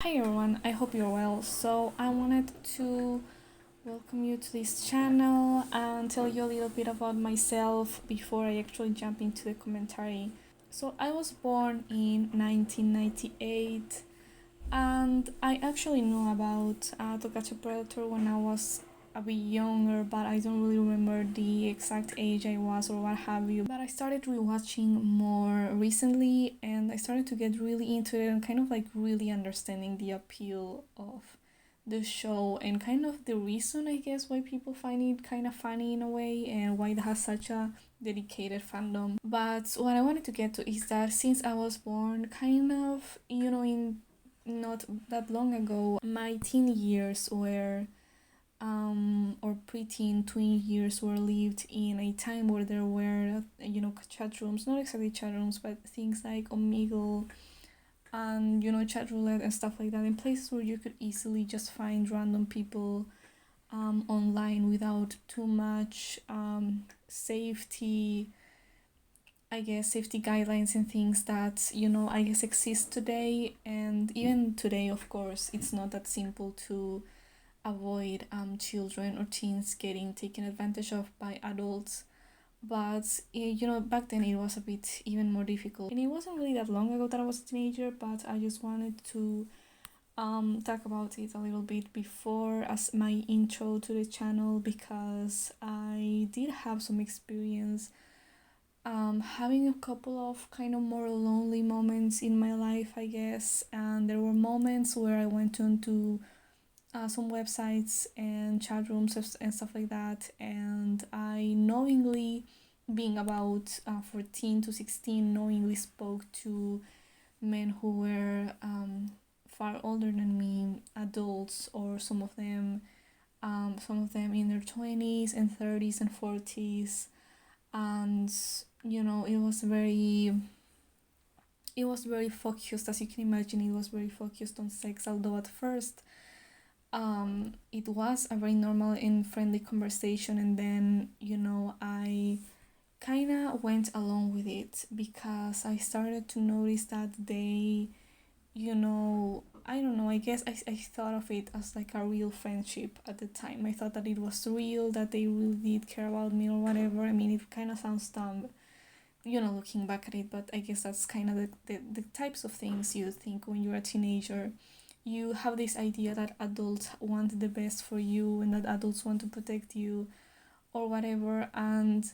Hi everyone, I hope you're well. So, I wanted to welcome you to this channel and tell you a little bit about myself before I actually jump into the commentary. So, I was born in 1998 and I actually knew about To Catch a Predator when I was a bit younger, but I don't really remember the exact age I was or what have you. But I started rewatching more recently and I started to get really into it and kind of like really understanding the appeal of the show and kind of the reason, I guess, why people find it kind of funny in a way and why it has such a dedicated fandom. But what I wanted to get to is that since I was born kind of, in not that long ago, my teen years were or preteen tween years were lived in a time where there were chat rooms, not exactly chat rooms, but things like Omegle and chat roulette and stuff like that, in places where you could easily just find random people online without too much safety, I guess, safety guidelines and things that, I guess exist today. And even today, of course, it's not that simple to avoid children or teens getting taken advantage of by adults. But back then it was a bit even more difficult. And it wasn't really that long ago that I was a teenager, but I just wanted to talk about it a little bit before as my intro to the channel because I did have some experience having a couple of kind of more lonely moments in my life, I guess. And there were moments where I went on to some websites and chat rooms and stuff like that, and I knowingly, being about 14 to 16, knowingly spoke to men who were far older than me, adults, or some of them in their 20s and 30s and 40s. And it was very focused, as you can imagine. It was very focused on sex, although at first it was a very normal and friendly conversation, and then I kind of went along with it because I started to notice that they, I don't know, I guess I thought of it as like a real friendship at the time. I thought that it was real, that they really did care about me or whatever. I mean, it kind of sounds dumb, looking back at it, but I guess that's kind of the types of things you think when you're a teenager. You have this idea that adults want the best for you and that adults want to protect you or whatever, and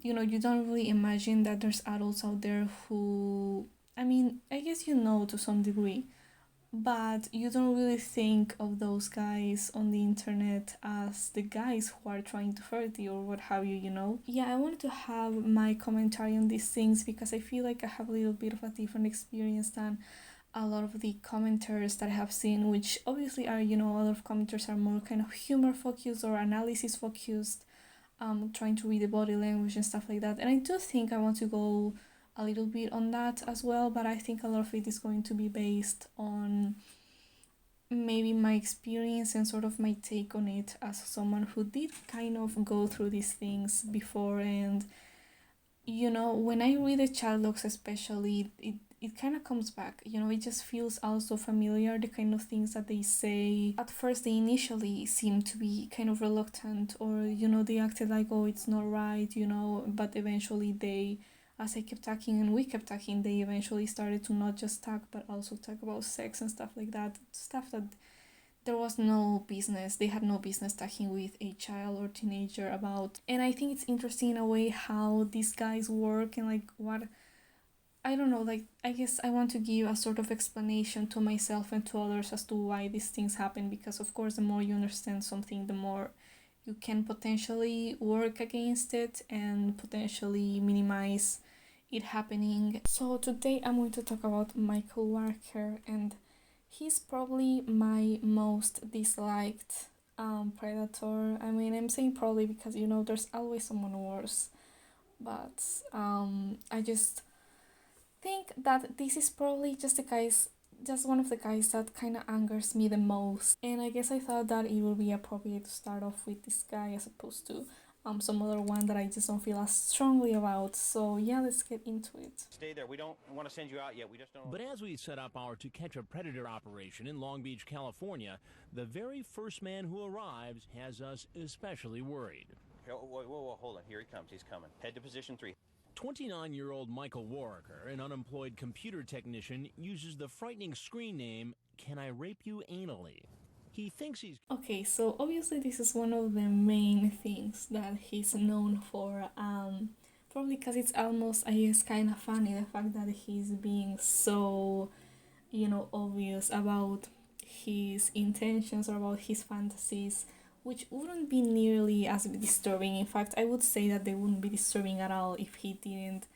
you don't really imagine that there's adults out there who, I mean, I guess to some degree, but you don't really think of those guys on the internet as the guys who are trying to hurt you or what have you. Yeah, I wanted to have my commentary on these things because I feel like I have a little bit of a different experience than a lot of the commenters that I have seen, which obviously are, a lot of commenters are more kind of humor focused or analysis focused, trying to read the body language and stuff like that. And I do think I want to go a little bit on that as well, but I think a lot of it is going to be based on maybe my experience and sort of my take on it as someone who did kind of go through these things before. And when I read the chat logs especially, it kind of comes back. It just feels also familiar, the kind of things that they say. At first, they initially seem to be kind of reluctant, or, they acted like, oh, it's not right, but eventually they, as I kept talking and we kept talking, they eventually started to not just talk, but also talk about sex and stuff like that. Stuff that there was no business, they had no business talking with a child or teenager about. And I think it's interesting in a way how these guys work and like what, I don't know, like, I guess I want to give a sort of explanation to myself and to others as to why these things happen, because of course the more you understand something, the more you can potentially work against it and potentially minimize it happening. So today I'm going to talk about Michael Warrecker, and he's probably my most disliked predator. I mean, I'm saying probably because there's always someone worse, but I just think that this is probably just one of the guys that kind of angers me the most. And I guess I thought that it would be appropriate to start off with this guy as opposed to some other one that I just don't feel as strongly about. So yeah, let's get into it. Stay there. We don't want to send you out yet. We just don't. But as we set up our To Catch a Predator operation in Long Beach, California, the very first man who arrives has us especially worried. Whoa, hold on. Here he comes. He's coming. Head to position 3. 29-year-old Michael Warrecker, an unemployed computer technician, uses the frightening screen name, "Can I Rape You Anally?" He thinks he's... Okay, so obviously this is one of the main things that he's known for, probably because it's almost, I guess, kind of funny, the fact that he's being so, obvious about his intentions or about his fantasies, which wouldn't be nearly as disturbing. In fact, I would say that they wouldn't be disturbing at all if he didn't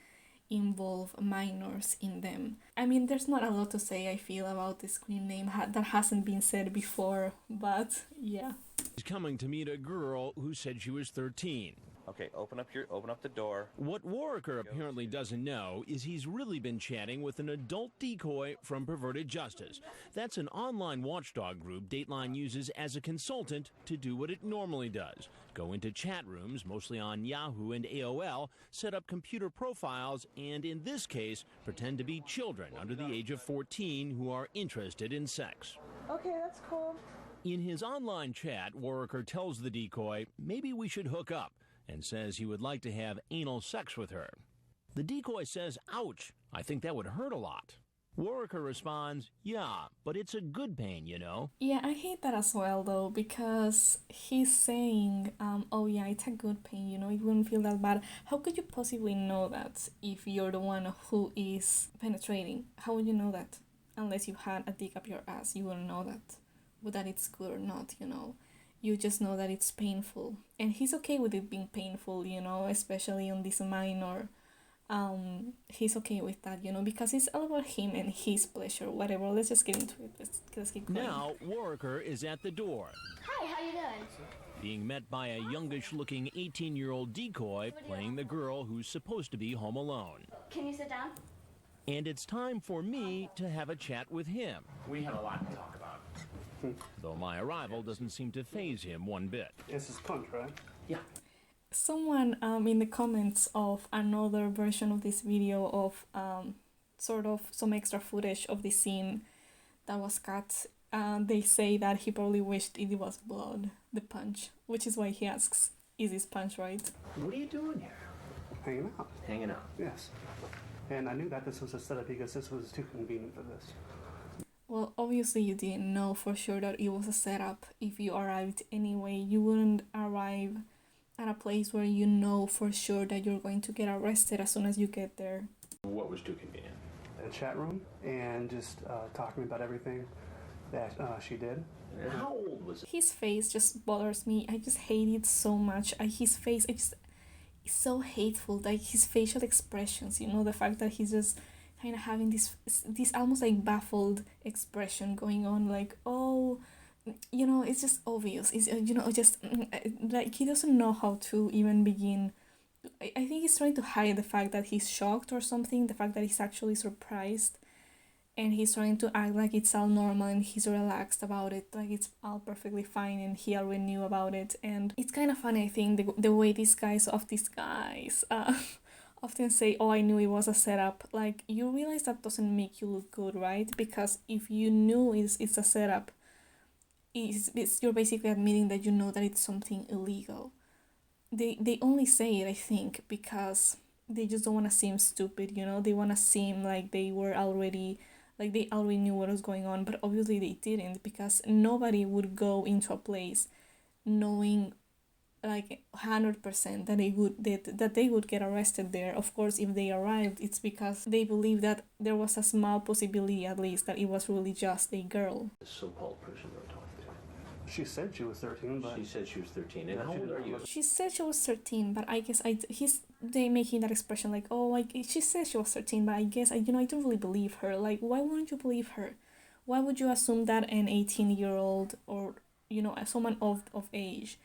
involve minors in them. I mean, there's not a lot to say, I feel, about the screen name that hasn't been said before, but yeah. He's coming to meet a girl who said she was 13. Okay, open up the door. What Warrecker apparently doesn't know is he's really been chatting with an adult decoy from Perverted Justice. That's an online watchdog group Dateline uses as a consultant to do what it normally does. Go into chat rooms, mostly on Yahoo and AOL, set up computer profiles, and in this case, pretend to be children under the age of 14 who are interested in sex. Okay, that's cool. In his online chat, Warrecker tells the decoy maybe we should hook up, and says he would like to have anal sex with her. The decoy says, "Ouch, I think that would hurt a lot." Warrecker responds, "Yeah, but it's a good pain, you know." Yeah, I hate that as well, though, because he's saying, oh yeah, it's a good pain, it wouldn't feel that bad. How could you possibly know that if you're the one who is penetrating? How would you know that? Unless you had a dick up your ass, you wouldn't know that it's good or not, You just know that it's painful. And he's okay with it being painful, especially on this minor. He's okay with that, because it's all about him and his pleasure, whatever. Let's just get into it. Let's keep going. Now, Warrecker is at the door. Hi, how you doing? Being met by a youngish-looking 18-year-old decoy playing the girl who's supposed to be home alone. Can you sit down? And it's time for me to have a chat with him. We have a lot to talk about. Though my arrival doesn't seem to faze him one bit. This is punch, right? Yeah. Someone in the comments of another version of this video of sort of some extra footage of the scene that was cut, they say that he probably wished it was blood, the punch, which is why he asks, is this punch right? What are you doing here? Hanging out. Hanging out. Yes. And I knew that this was a setup because this was too convenient for this. Well, obviously you didn't know for sure that it was a setup. If you arrived anyway, you wouldn't arrive at a place where you know for sure that you're going to get arrested as soon as you get there. What was too convenient? A chat room and just talking about everything that she did. And how old was it? His face just bothers me. I just hate it so much. His face, it's so hateful. Like his facial expressions, the fact that he's just kind of having this almost like baffled expression going on, like, oh, it's just obvious. It's just like he doesn't know how to even begin. I think he's trying to hide the fact that he's shocked or something, the fact that he's actually surprised, and he's trying to act like it's all normal and he's relaxed about it, like it's all perfectly fine and he already knew about it. And it's kind of funny, I think, the way these guys often say, oh, I knew it was a setup. Like, you realize that doesn't make you look good, right? Because if you knew it's a setup, you're basically admitting that you know that it's something illegal. They only say it, I think, because they just don't want to seem stupid, They want to seem like they already knew what was going on, but obviously they didn't, because nobody would go into a place knowing like 100% that they would get arrested there. Of course, if they arrived, it's because they believe that there was a small possibility, at least, that it was really just a girl. The so-called person we're talking to. She said she was 13, but... She said she was 13. And how old are you? She said she was 13, but I guess they making that expression like, oh, she said she was 13, but I guess, I don't really believe her. Like, why wouldn't you believe her? Why would you assume that an 18-year-old or, someone of age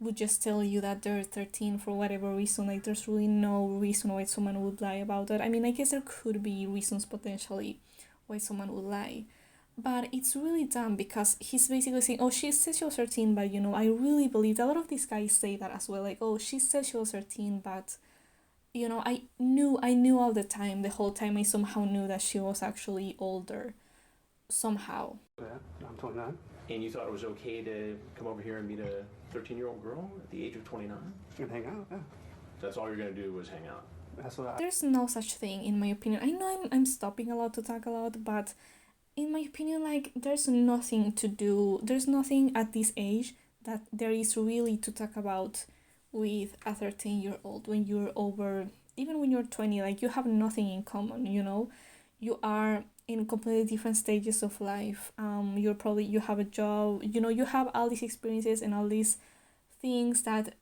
would just tell you that they're 13 for whatever reason? Like, there's really no reason why someone would lie about that. I mean, I guess there could be reasons potentially why someone would lie. But it's really dumb because he's basically saying, oh, she said she was 13, but I really believed. A lot of these guys say that as well, like, oh, she said she was 13, but I knew all the time, the whole time I somehow knew that she was actually older, somehow. Yeah, I'm 29. And you thought it was okay to come over here and meet a 13-year-old girl at the age of 29? And hang out, yeah. That's all you're going to do was hang out? That's what I... There's no such thing, in my opinion. I know I'm stopping a lot to talk a lot, but in my opinion, like, there's nothing to do. There's nothing at this age that there is really to talk about with a 13-year-old when you're over, even when you're 20, like, you have nothing in common, You are in completely different stages of life. You have a job, you have all these experiences and all these things that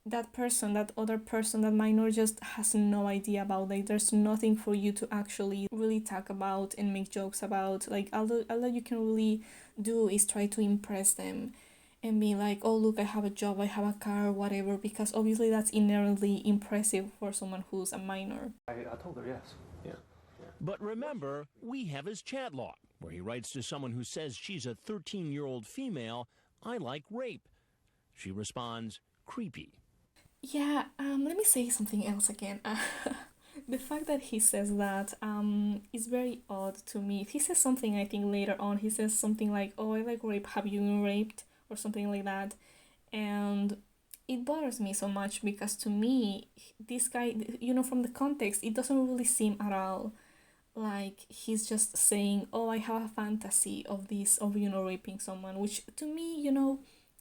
other person, that minor just has no idea about. Like, there's nothing for you to actually really talk about and make jokes about. Like, all that you can really do is try to impress them and be like, oh, look, I have a job, I have a car, whatever, because obviously that's inherently impressive for someone who's a minor. I told her yes. Yeah. But remember, we have his chat log, where he writes to someone who says she's a 13-year-old female, I like rape. She responds, creepy. Yeah, let me say something else again. The fact that he says that is very odd to me. If he says something, I think later on, he says something like, oh, I like rape, have you been raped? Or something like that. And it bothers me so much because to me, this guy, from the context, it doesn't really seem at all like he's just saying, oh, I have a fantasy of this, of, raping someone, which to me,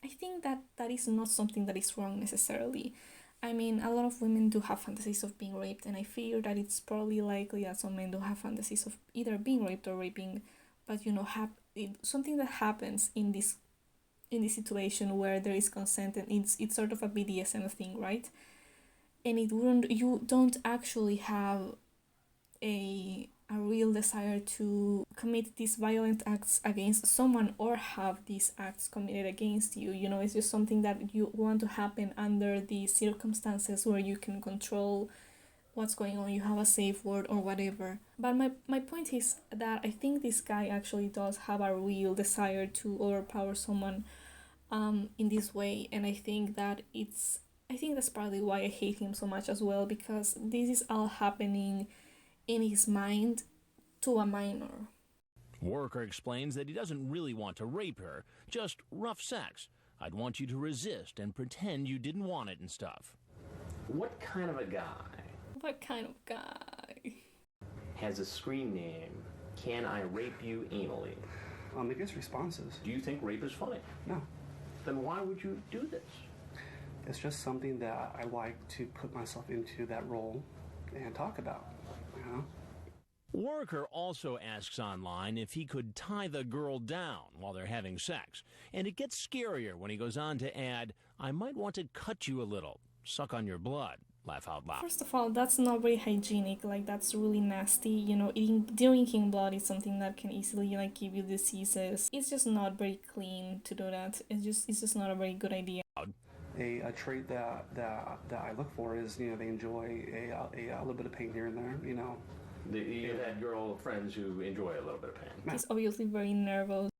I think that is not something that is wrong necessarily. I mean, a lot of women do have fantasies of being raped, and I fear that it's probably likely that some men do have fantasies of either being raped or raping, but something that happens in this situation where there is consent, and it's sort of a BDSM thing, right? And you don't actually have a real desire to commit these violent acts against someone or have these acts committed against you. It's just something that you want to happen under the circumstances where you can control what's going on, you have a safe word or whatever. But my point is that I think this guy actually does have a real desire to overpower someone in this way, and I think that's partly why I hate him so much as well, because this is all happening in his mind to a minor. Warrecker explains that he doesn't really want to rape her, just rough sex. I'd want you to resist and pretend you didn't want it and stuff. What kind of a guy What kind of guy? has a screen name, Can I Rape You Anally? It gets responses. Do you think rape is funny? No. Then why would you do this? It's just something that I like to put myself into that role and talk about, Warrecker also asks online if he could tie the girl down while they're having sex. And it gets scarier when he goes on to add, I might want to cut you a little, suck on your blood, laugh out loud. First of all, that's not very hygienic. Like, that's really nasty. Drinking blood is something that can easily give you diseases. It's just not very clean to do that. It's just not a very good idea. A trait that I look for is, they enjoy a little bit of pain here and there, You've had girl friends who enjoy a little bit of pain. He's obviously very nervous.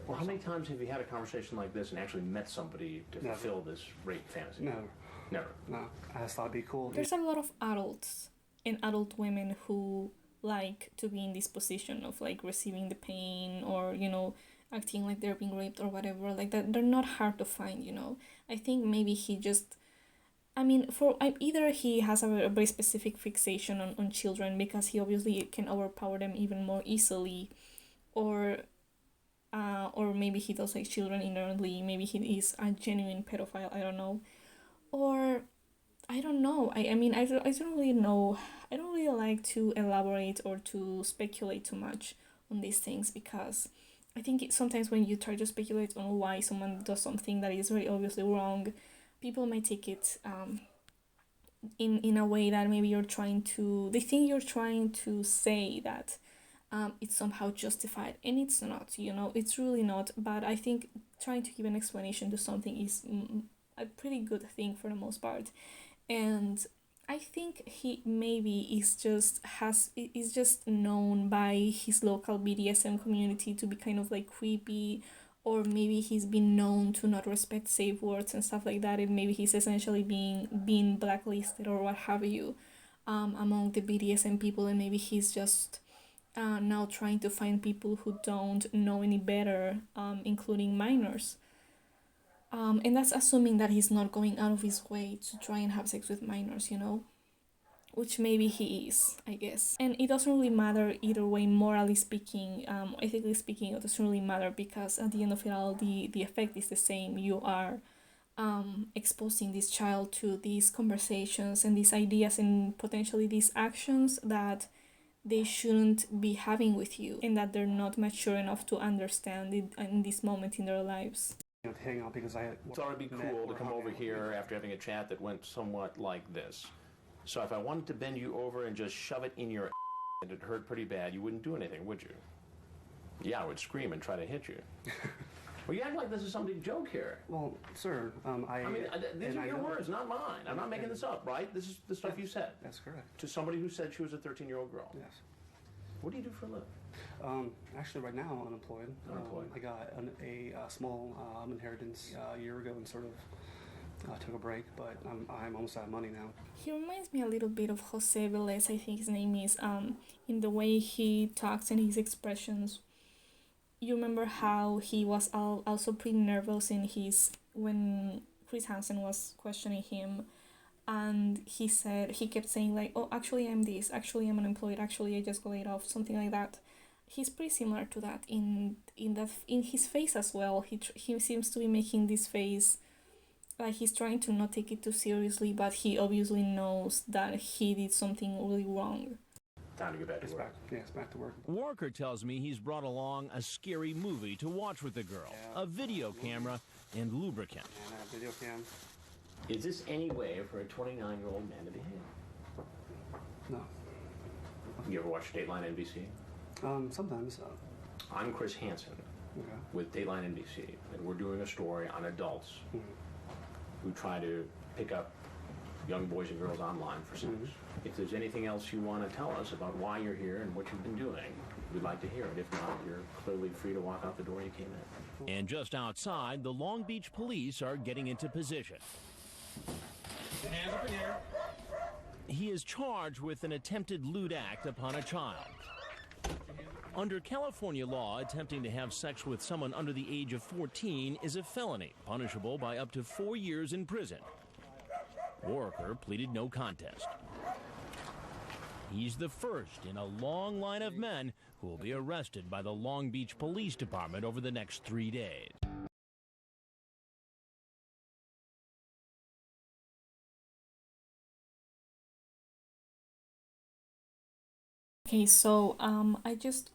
Well, how many times have you had a conversation like this and actually met somebody to Never. fulfill this rape fantasy? Never. Never. No. I just thought it'd be cool. There's a lot of adults and adult women who like to be in this position of receiving the pain or acting like they're being raped or whatever. Like that, they're not hard to find. I think maybe he just, either he has a very specific fixation on children because he obviously can overpower them even more easily, or maybe he does like children inherently. Maybe he is a genuine pedophile. I don't know, or I don't know. I don't really know. I don't really like to elaborate or to speculate too much on these things because I think sometimes when you try to speculate on why someone does something that is very obviously wrong, people might take it in a way that maybe they think you're trying to say that it's somehow justified, and it's not, it's really not. But I think trying to give an explanation to something is a pretty good thing for the most part. And I think he maybe is just known by his local BDSM community to be kind of like creepy, or maybe he's been known to not respect safe words and stuff like that, and maybe he's essentially being blacklisted or what have you, among the BDSM people, and maybe he's just now trying to find people who don't know any better, including minors. And that's assuming that he's not going out of his way to try and have sex with minors, which maybe he is, I guess. And it doesn't really matter either way, morally speaking, ethically speaking, it doesn't really matter, because at the end of it all, the effect is the same. You are exposing this child to these conversations and these ideas and potentially these actions that they shouldn't be having with you, and that they're not mature enough to understand it in this moment in their lives. To hang out because I Thought it'd be cool to come over here after having a chat that went somewhat like this. So if I wanted to bend you over and just shove it in your and it hurt pretty bad, you wouldn't do anything, would you? Yeah, I would scream and try to hit you. Well, you act like this is some big joke here. Well, sir, I mean, these are your words, not mine. I'm not making this up, right? This is the stuff you said. That's correct. To somebody who said she was a 13-year-old girl. Yes. What do you do for a living? Actually, right now, unemployed. Unemployed. I got a small inheritance a year ago and sort of took a break, but I'm almost out of money now. He reminds me a little bit of Jose Velez, I think his name is, in the way he talks and his expressions. You remember how he was also pretty nervous when Chris Hansen was questioning him, and he kept saying like, oh, actually I'm this, actually I'm unemployed, actually I just got laid off, something like that. He's pretty similar to that in his face as well. He seems to be making this face like he's trying to not take it too seriously, but he obviously knows that he did something really wrong. Time to get back to work. It's back to work. Warrecker tells me he's brought along a scary movie to watch with the girl, a video camera, and lubricant. And a video cam. Is this any way for a 29-year-old man to behave? No. You ever watch Dateline NBC? Sometimes. I'm Chris Hansen with Dateline NBC, and we're doing a story on adults who try to pick up young boys and girls online for sex. If there's anything else you want to tell us about why you're here and what you've been doing, we'd like to hear it. If not, you're clearly free to walk out the door you came in. And just outside, the Long Beach police are getting into position. Hands up in here. He is charged with an attempted lewd act upon a child. Under California law, attempting to have sex with someone under the age of 14 is a felony, punishable by up to 4 years in prison. Warrecker pleaded no contest. He's the first in a long line of men who will be arrested by the Long Beach Police Department over the next 3 days. Okay, so I just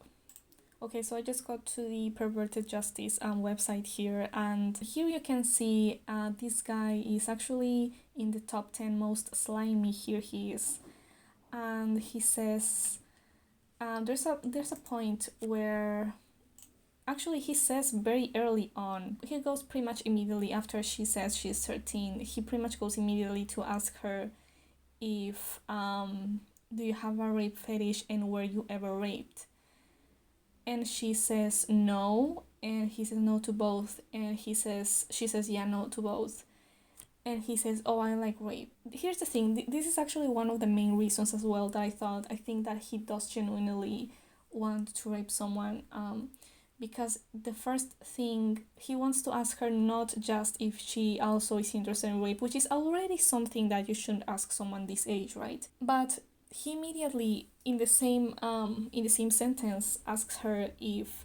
got to the Perverted Justice website here, and here you can see this guy is actually in the top 10 most slimy. Here he is, and he says there's a point where actually he says very early on, he goes pretty much immediately after she says she's 13, he pretty much goes immediately to ask her if do you have a rape fetish and were you ever raped? And she says no, and he says no to both, and she says yeah, no to both. And he says, oh, I like rape. Here's the thing, this is actually one of the main reasons as well that I think that he does genuinely want to rape someone, because the first thing, he wants to ask her not just if she also is interested in rape, which is already something that you shouldn't ask someone this age, right? But he immediately, in the same sentence, asks her if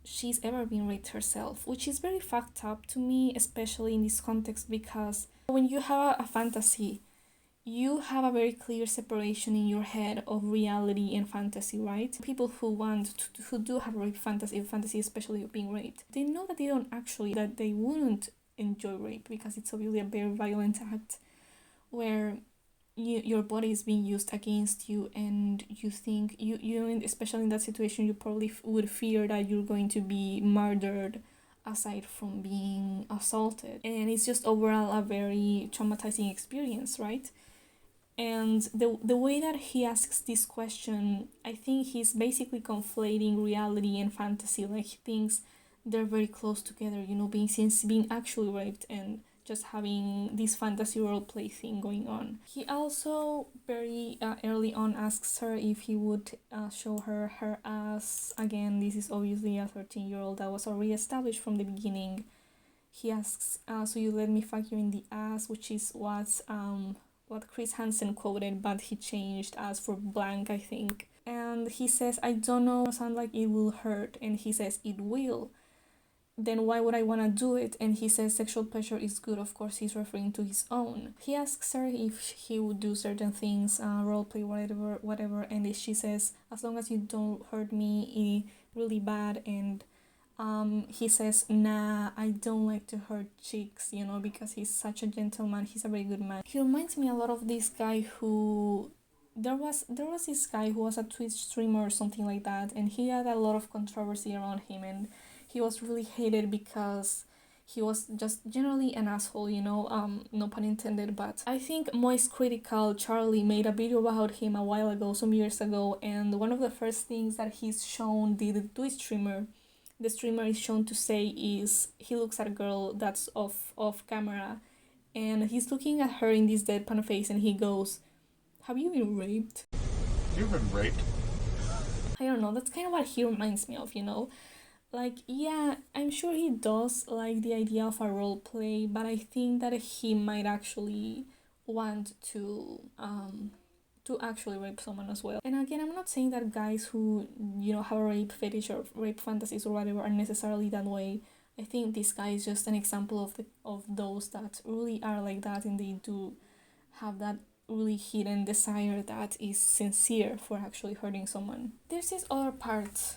she's ever been raped herself, which is very fucked up to me, especially in this context, because when you have a fantasy, you have a very clear separation in your head of reality and fantasy, right? People who do have rape fantasy especially of being raped, they know that that they wouldn't enjoy rape, because it's obviously a very violent act where your body is being used against you, and you think you especially in that situation, you probably would fear that you're going to be murdered aside from being assaulted, and it's just overall a very traumatizing experience, right? And the way that he asks this question, I think he's basically conflating reality and fantasy. Like he thinks they're very close together, you know, being actually raped and just having this fantasy role play thing going on. He also very early on asks her if he would show her ass. Again, this is obviously a 13-year-old that was already established from the beginning. He asks, so you let me fuck you in the ass, which is what Chris Hansen quoted, but he changed as for blank, I think. And he says, I don't know, sound like it will hurt. And he says, it will. Then why would I want to do it? And he says sexual pleasure is good. Of course, he's referring to his own. He asks her if he would do certain things, roleplay, whatever. And she says, as long as you don't hurt me really bad. And he says, nah, I don't like to hurt chicks, you know, because he's such a gentleman. He's a very good man. He reminds me a lot of this guy who... There was this guy who was a Twitch streamer or something like that, and he had a lot of controversy around him, and he was really hated because he was just generally an asshole, you know, no pun intended. But I think Moist Critical Charlie made a video about him a while ago, some years ago, and one of the first things that he's shown the Twitch streamer, the streamer is shown to say is he looks at a girl that's off camera, and he's looking at her in this deadpan face, and he goes, have you been raped? You've been raped. I don't know, that's kind of what he reminds me of, you know? Like, yeah, I'm sure he does like the idea of a role play, but I think that he might actually want to actually rape someone as well. And again, I'm not saying that guys who, you know, have a rape fetish or rape fantasies or whatever are necessarily that way. I think this guy is just an example of those that really are like that, and they do have that really hidden desire that is sincere for actually hurting someone. There's this other part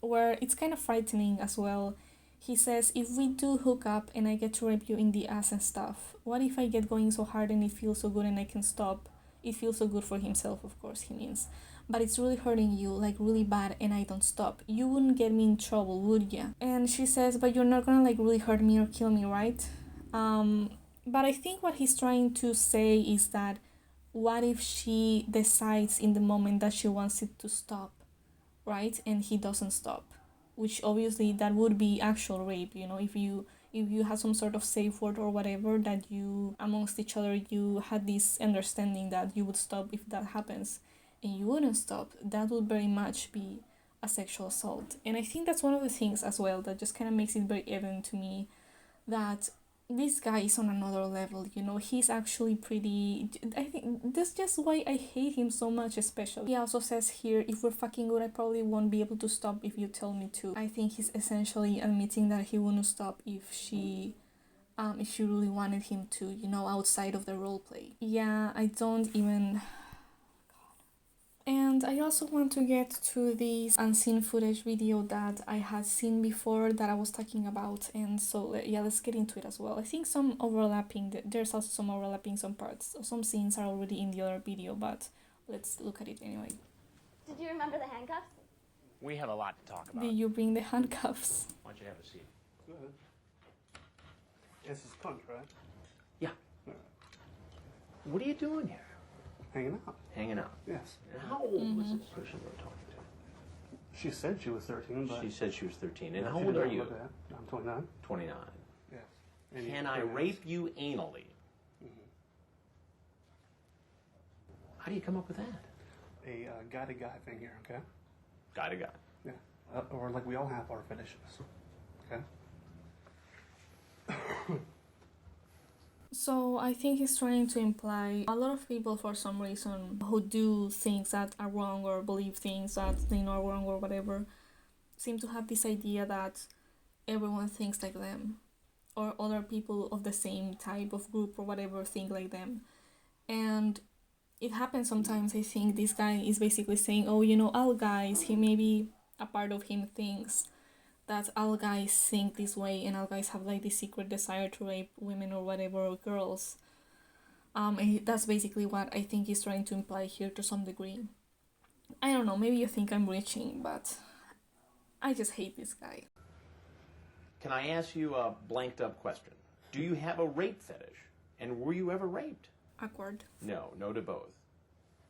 where it's kind of frightening as well. He says, if we do hook up and I get to rape you in the ass and stuff, what if I get going so hard and it feels so good and I can stop? It feels so good for himself, of course, he means. But it's really hurting you, like really bad, and I don't stop. You wouldn't get me in trouble, would ya? And she says, but you're not gonna like really hurt me or kill me, right? But I think what he's trying to say is that what if she decides in the moment that she wants it to stop, right? And he doesn't stop, which obviously that would be actual rape, you know, if you had some sort of safe word or whatever that you amongst each other you had this understanding that you would stop if that happens, and you wouldn't stop, that would very much be a sexual assault. And I think that's one of the things as well that just kind of makes it very evident to me that this guy is on another level, you know. He's actually pretty... I think that's just why I hate him so much, especially. He also says here, if we're fucking good, I probably won't be able to stop if you tell me to. I think he's essentially admitting that he wouldn't stop if she really wanted him to, you know, outside of the roleplay. Yeah, I don't even... And I also want to get to this unseen footage video that I had seen before that I was talking about, and so yeah, let's get into it as well. I think there's also some overlapping, some parts, some scenes are already in the other video, but let's look at it anyway. Did you remember the handcuffs? We have a lot to talk about. Did you bring the handcuffs? Why don't you have a seat? Go ahead. This is punch, right? Yeah. What are you doing here? Hanging out. Hanging out. Yes. And how old was this person we're talking to? She said she was 13, but... She said she was 13. And Yeah, how she old are didn't you? look at that. I'm 29. 29. Yes. And Can you- I yes. rape you anally? How do you come up with that? A guy-to-guy thing here, okay? Guy to guy. Yeah. Or like we all have our fetishes, okay? So I think he's trying to imply a lot of people for some reason who do things that are wrong or believe things that they know are wrong or whatever seem to have this idea that everyone thinks like them, or other people of the same type of group or whatever think like them. And it happens sometimes. I think this guy is basically saying, oh, you know, all guys, he maybe a part of him thinks that all guys think this way, and all guys have like this secret desire to rape women or whatever, or girls. And that's basically what I think he's trying to imply here to some degree. I don't know, maybe you think I'm reaching, but I just hate this guy. Can I ask you a blanked up question? Do you have a rape fetish? And were you ever raped? awkward. No to both.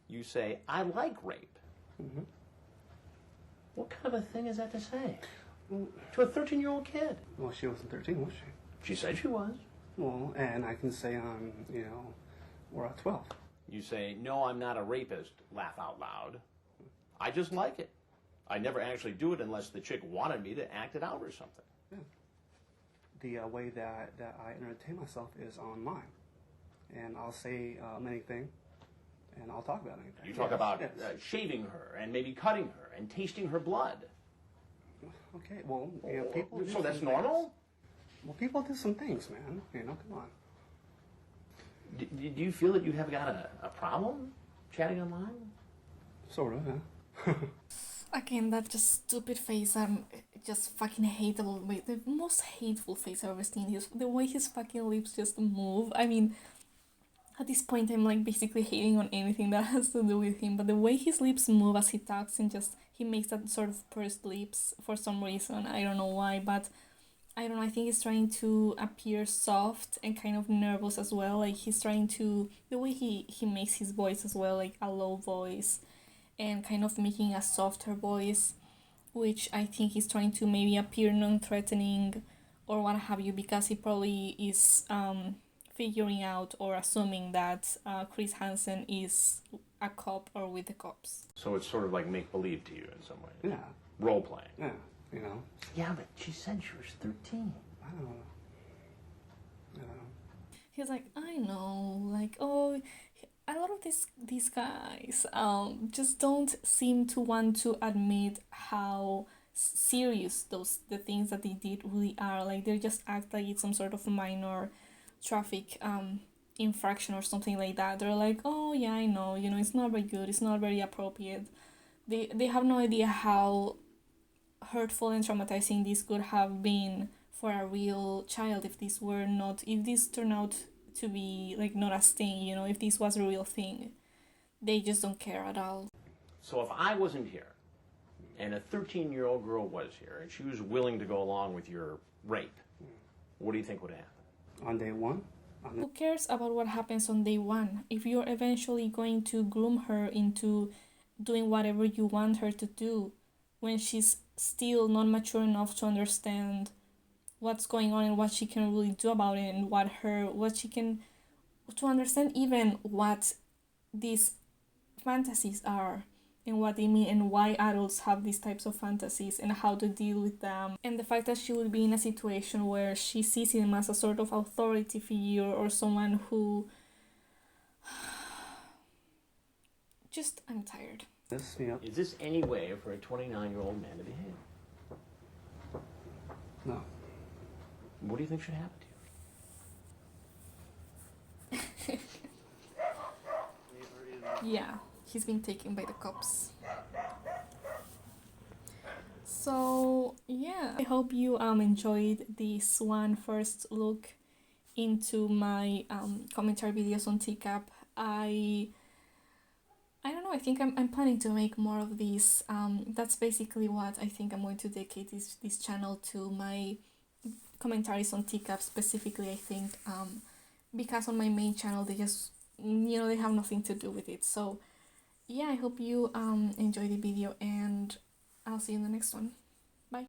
You say, I like rape. Mm-hmm. What kind of a thing is that to say? To a 13-year-old kid? Well, she wasn't 13, was she? She said she was. Well, and I can say we're at 12. You say, no, I'm not a rapist, laugh out loud. I just like it. I never actually do it unless the chick wanted me to act it out or something. Yeah. The way that I entertain myself is online. And I'll say anything, and I'll talk about anything. You talk about shaving her, and maybe cutting her, and tasting her blood. Okay, well, people do So that's some normal? things. Well, people do some things, man. Come on. Do you feel that you have got a problem chatting online? Sort of, yeah. Again, that just stupid face, just fucking hateable. The most hateful face I've ever seen. The way his fucking lips just move. I mean, at this point, I'm like basically hating on anything that has to do with him. But the way his lips move as he talks and just he makes that sort of pursed lips for some reason. I don't know why, but I don't know. I think he's trying to appear soft and kind of nervous as well. Like he's trying to the way he makes his voice as well, like a low voice, and kind of making a softer voice, which I think he's trying to maybe appear non-threatening or what have you, because he probably is figuring out or assuming that Chris Hansen is a cop or with the cops. So it's sort of like make-believe to you in some way. Yeah. Role-playing. Yeah, Yeah, but she said she was 13. I don't know. He's like, I know, like, oh, a lot of these guys just don't seem to want to admit how serious the things that they did really are. Like they just act like it's some sort of minor traffic infraction or something like that. They're like, oh yeah, I know, it's not very good, it's not very appropriate. They have no idea how hurtful and traumatizing this could have been for a real child if this turned out to be like not a sting, if this was a real thing. They just don't care at all. So if I wasn't here, and a 13-year-old girl was here, and she was willing to go along with your rape, what do you think would happen? On day one? Who cares about what happens on day one? If you're eventually going to groom her into doing whatever you want her to do, when she's still not mature enough to understand what's going on and what she can really do about it, and what she can, to understand even what these fantasies are and what they mean and why adults have these types of fantasies and how to deal with them. And the fact that she would be in a situation where she sees him as a sort of authority figure or someone who just, I'm tired. Is this any way for a 29-year-old man to behave? No. What do you think should happen to you? Yeah, he's been taken by the cops. So yeah, I hope you enjoyed this one first look into my commentary videos on TCAP. I don't know, I think I'm planning to make more of these. That's basically what I think I'm going to dedicate this channel to, my commentaries on TCAP specifically, I think, because on my main channel they just, they have nothing to do with it. So yeah, I hope you enjoy the video, and I'll see you in the next one.